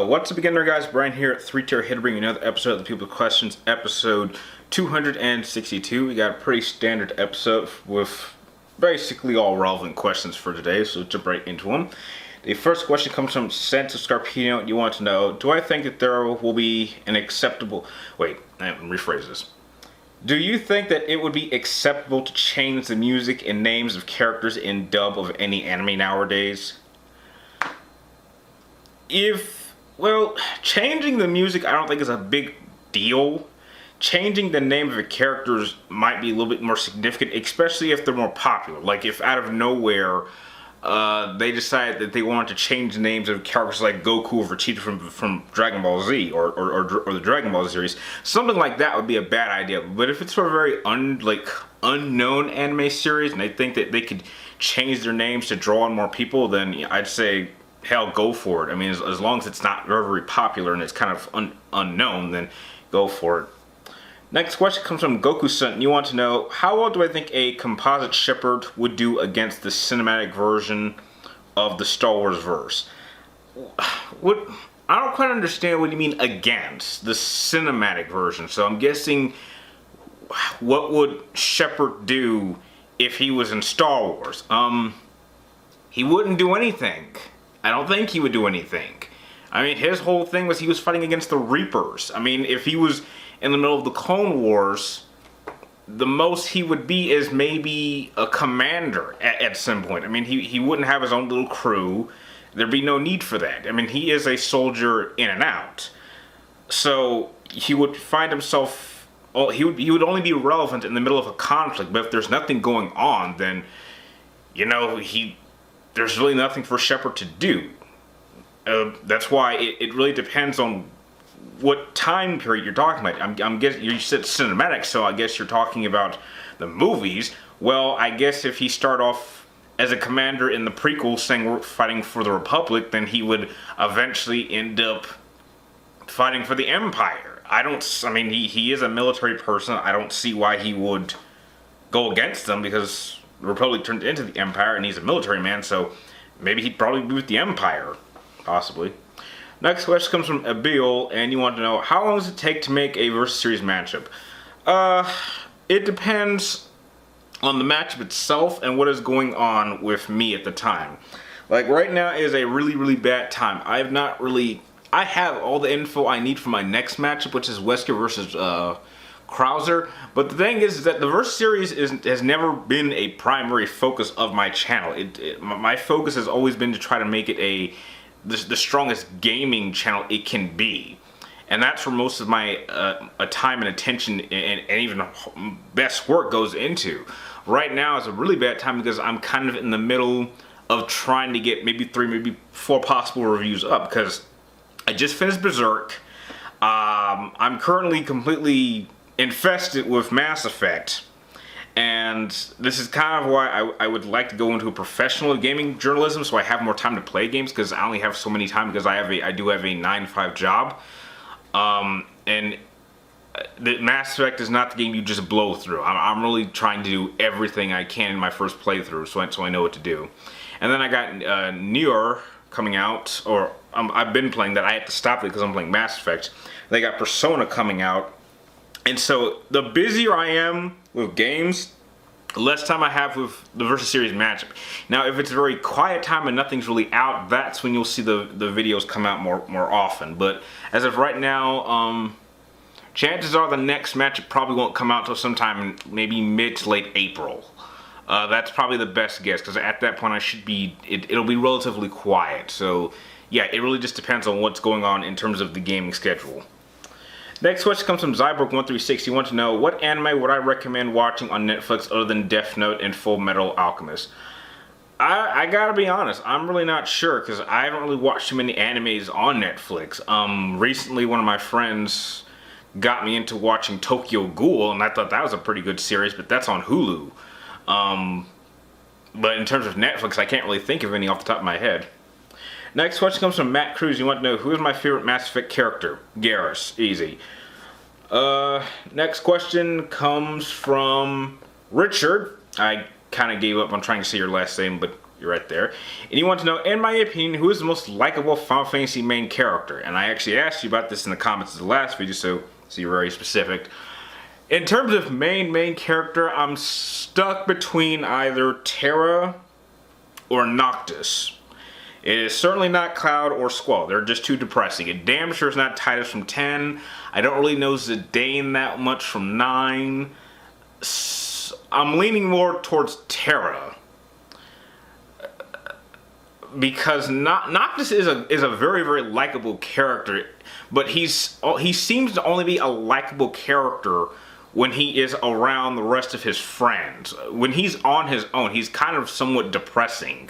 What's up again there, guys? Brian here at 3-Tier here to bring you another episode of the People Questions, episode 262. We got a pretty standard episode with basically all relevant questions for today, so let's jump right into them. The first question comes from Santa Scarpino. You want to know, do I think that there will be an acceptable... Wait, let me rephrase this. Do you think that it would be acceptable to change the music and names of characters in dub of any anime nowadays? Well, changing the music I don't think is a big deal. Changing the name of the characters might be a little bit more significant, especially if they're more popular. Like if out of nowhere they decide that they want to change the names of characters like Goku or Vegeta from Dragon Ball Z or the Dragon Ball series. Something like that would be a bad idea. But if it's for a very unknown anime series and they think that they could change their names to draw in more people, then I'd say, hell, go for it. I mean, as long as it's not very, very popular and it's kind of unknown, then go for it. Next question comes from Gokusen. You want to know, how well do I think a composite Shepard would do against the cinematic version of the Star Wars verse? I don't quite understand what you mean against the cinematic version. So I'm guessing, what would Shepard do if he was in Star Wars? He wouldn't do anything. I don't think he would do anything. I mean, his whole thing was he was fighting against the Reapers. I mean, if he was in the middle of the Clone Wars, the most he would be is maybe a commander at some point. I mean, he wouldn't have his own little crew. There'd be no need for that. I mean, he is a soldier in and out. So he would find himself, he would only be relevant in the middle of a conflict. But if there's nothing going on, then, you know, there's really nothing for Shepard to do. That's why it really depends on what time period you're talking about. I'm guessing you said cinematic, so I guess you're talking about the movies. Well, I guess if he start off as a commander in the prequel saying we're fighting for the Republic, then he would eventually end up fighting for the Empire. I mean, he is a military person. I don't see why he would go against them, because the Republic turned into the Empire and he's a military man, so maybe he'd probably be with the Empire, possibly. Next question comes from Abil, and you want to know, how long does it take to make a versus series matchup? It depends on the matchup itself and what is going on with me at the time. Like right now is a really, really bad time. I have all the info I need for my next matchup, which is Wesker versus Krauser, but the thing is that the versus series has never been a primary focus of my channel. My focus has always been to try to make it the strongest gaming channel it can be, and that's where most of my time and attention and even best work goes into. Right now is a really bad time because I'm kind of in the middle of trying to get maybe 3, maybe 4 possible reviews up, because I just finished Berserk. I'm currently completely infested with Mass Effect, and this is kind of why I would like to go into a professional gaming journalism, so I have more time to play games, because I only have so many time, because I do have a 9-to-5 job, and the Mass Effect is not the game you just blow through. I'm really trying to do everything I can in my first playthrough, so I know what to do. And then I got Nier coming out, or I've been playing that. I had to stop it because I'm playing Mass Effect. They got Persona coming out. And so the busier I am with games, the less time I have with the versus series matchup. Now, if it's a very quiet time and nothing's really out, that's when you'll see the videos come out more often. But as of right now, chances are the next matchup probably won't come out till sometime maybe mid to late April. That's probably the best guess, because at that point it'll be relatively quiet. So yeah, it really just depends on what's going on in terms of the gaming schedule. Next question comes from Zyborg1360. You want to know, what anime would I recommend watching on Netflix other than Death Note and Full Metal Alchemist? I gotta be honest, I'm really not sure, because I haven't really watched too many animes on Netflix. Recently one of my friends got me into watching Tokyo Ghoul, and I thought that was a pretty good series, but that's on Hulu. But in terms of Netflix, I can't really think of any off the top of my head. Next question comes from Matt Cruz. You want to know, who is my favorite Mass Effect character? Garrus. Easy. Next question comes from Richard. I kind of gave up on trying to say your last name, but you're right there. And you want to know, in my opinion, who is the most likable Final Fantasy main character? And I actually asked you about this in the comments of the last video, so you're very specific. In terms of main character, I'm stuck between either Terra or Noctis. It is certainly not Cloud or Squall. They're just too depressing. It damn sure is not Titus from 10. I don't really know Zidane that much from 9. I'm leaning more towards Terra. Because Noctis is a very likable character, but he seems to only be a likable character when he is around the rest of his friends. When he's on his own, he's kind of somewhat depressing.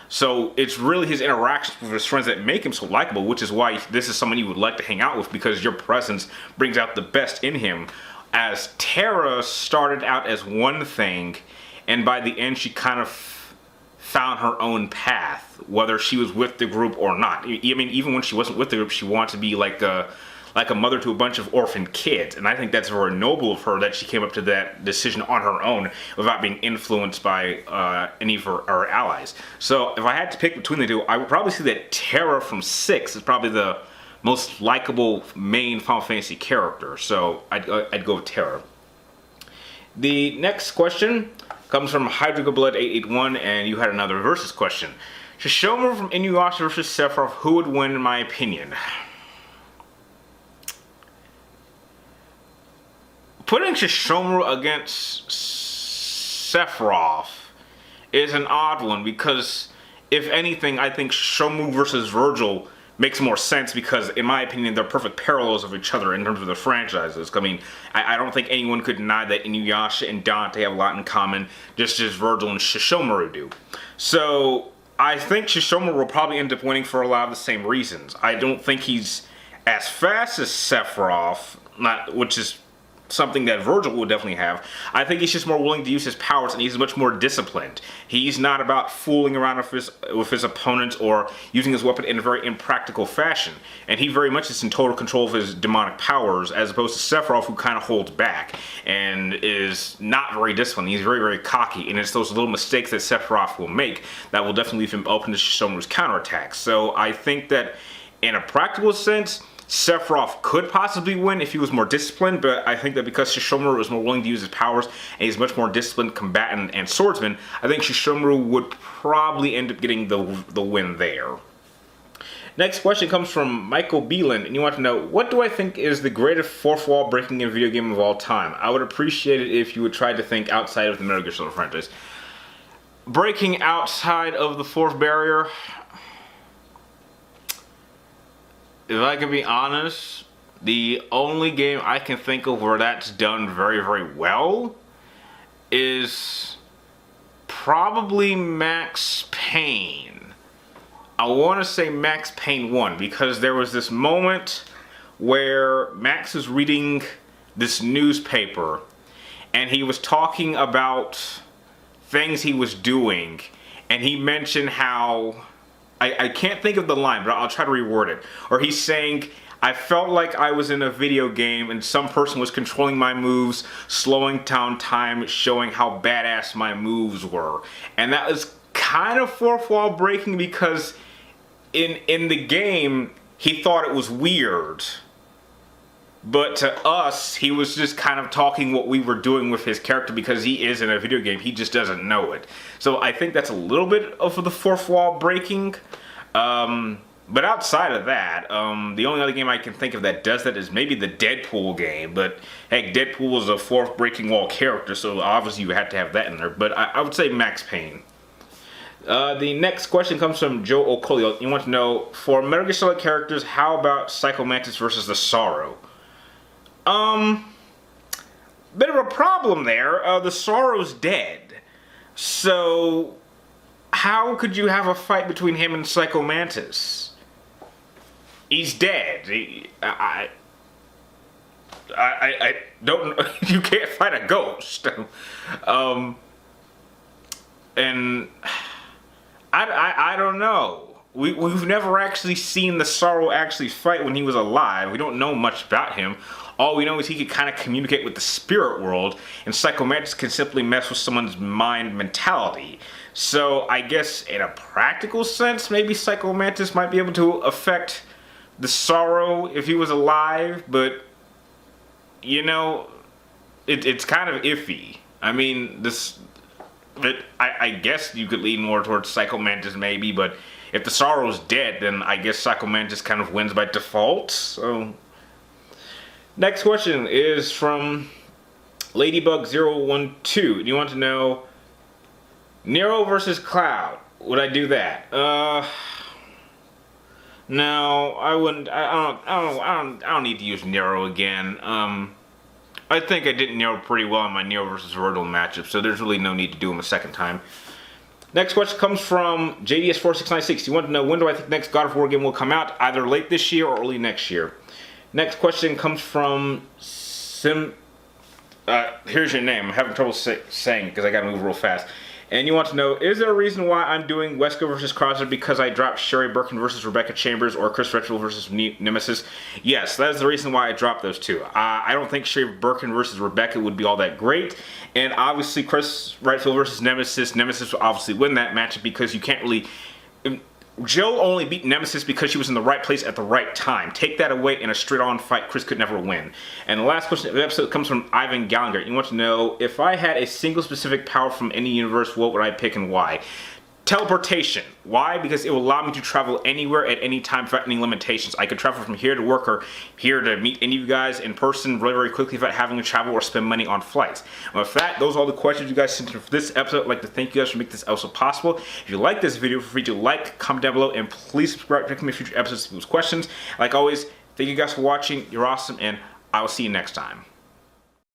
So it's really his interactions with his friends that make him so likable, which is why this is someone you would like to hang out with, because your presence brings out the best in him. As Terra started out as one thing, and by the end she kind of found her own path, whether she was with the group or not. I mean, even when she wasn't with the group, she wanted to be like a mother to a bunch of orphan kids, and I think that's very noble of her that she came up to that decision on her own without being influenced by any of her allies. So if I had to pick between the two, I would probably say that Terra from 6 is probably the most likable main Final Fantasy character, so I'd go with Terra. The next question comes from Hydroga Blood 881, and you had another versus question. Shishomaru from Inuyasha versus Sephiroth, who would win in my opinion? Putting Shishomaru against Sephiroth is an odd one, because if anything, I think Shishomaru versus Virgil makes more sense, because in my opinion they're perfect parallels of each other in terms of the franchises. I mean, I don't think anyone could deny that Inuyasha and Dante have a lot in common, just as Virgil and Shishomaru do. So I think Shishomaru will probably end up winning for a lot of the same reasons. I don't think he's as fast as Sephiroth, which is something that Virgil would definitely have. I think he's just more willing to use his powers, and he's much more disciplined. He's not about fooling around with his opponents or using his weapon in a very impractical fashion. And he very much is in total control of his demonic powers, as opposed to Sephiroth, who kind of holds back and is not very disciplined. He's very cocky, and it's those little mistakes that Sephiroth will make that will definitely leave him open to Shishomaru's counterattacks. So I think that in a practical sense, Sephiroth could possibly win if he was more disciplined, but I think that because Shishomaru is more willing to use his powers and he's much more disciplined combatant and swordsman, I think Shishomaru would probably end up getting the win there. Next question comes from Michael Beelan, and you want to know, what do I think is the greatest fourth wall breaking in a video game of all time? I would appreciate it if you would try to think outside of the Metal Gear Solid franchise. Breaking outside of the fourth barrier, if I can be honest, the only game I can think of where that's done very well is probably Max Payne. I want to say Max Payne 1, because there was this moment where Max was reading this newspaper and he was talking about things he was doing, and he mentioned how I can't think of the line, but I'll try to reword it. Or he's saying, I felt like I was in a video game and some person was controlling my moves, slowing down time, showing how badass my moves were. And that was kind of fourth wall breaking, because in the game, he thought it was weird. But to us, he was just kind of talking what we were doing with his character, because he is in a video game. He just doesn't know it. So I think that's a little bit of the fourth wall breaking. But outside of that, the only other game I can think of that does that is maybe the Deadpool game. But hey, Deadpool was a fourth breaking wall character, so obviously you had to have that in there. But I would say Max Payne. The next question comes from Joe Ocolio. You want to know, for Metal Gear Solid characters, how about Psycho Mantis versus the Sorrow? Bit of a problem there. The Sorrow's dead. So, how could you have a fight between him and Psycho Mantis? He's dead. I don't know. You can't fight a ghost. And I don't know. we've never actually seen the Sorrow actually fight when he was alive. We don't know much about him. All we know is he could kind of communicate with the spirit world, and Psycho Mantis can simply mess with someone's mind mentality. So I guess in a practical sense, maybe Psycho Mantis might be able to affect the Sorrow if he was alive, but you know, it's kind of iffy. I mean, but I guess you could lean more towards Psycho Mantis maybe, but if the Sorrow's dead, then I guess Psycho Mantis kind of wins by default. So next question is from Ladybug012. You want to know Nero versus Cloud? Would I do that? No, I wouldn't. I don't need to use Nero again. I think I did Nero pretty well in my Nero versus Virgil matchup, so there's really no need to do him a second time. Next question comes from JDS4696. You want to know, when do I think the next God of War game will come out? Either late this year or early next year. Next question comes from here's your name. I'm having trouble saying because I gotta move real fast. And you want to know, is there a reason why I'm doing Wesker versus Crosser because I dropped Sherry Birkin versus Rebecca Chambers or Chris Redfield versus Nemesis? Yes, that is the reason why I dropped those two. I don't think Sherry Birkin versus Rebecca would be all that great. And obviously Chris Redfield versus Nemesis will obviously win that matchup because you can't really... Jill only beat Nemesis because she was in the right place at the right time. Take that away in a straight-on fight, Chris could never win. And the last question of the episode comes from Ivan Gallagher. You want to know, if I had a single specific power from any universe, what would I pick and why? Teleportation. Why? Because it will allow me to travel anywhere at any time without any limitations. I could travel from here to work or here to meet any of you guys in person very, very quickly without having to travel or spend money on flights. And with that, those are all the questions you guys sent in for this episode. I'd like to thank you guys for making this episode possible. If you like this video, feel free to like, comment down below, and please subscribe to me future episodes of those questions. Like always, thank you guys for watching. You're awesome, and I will see you next time.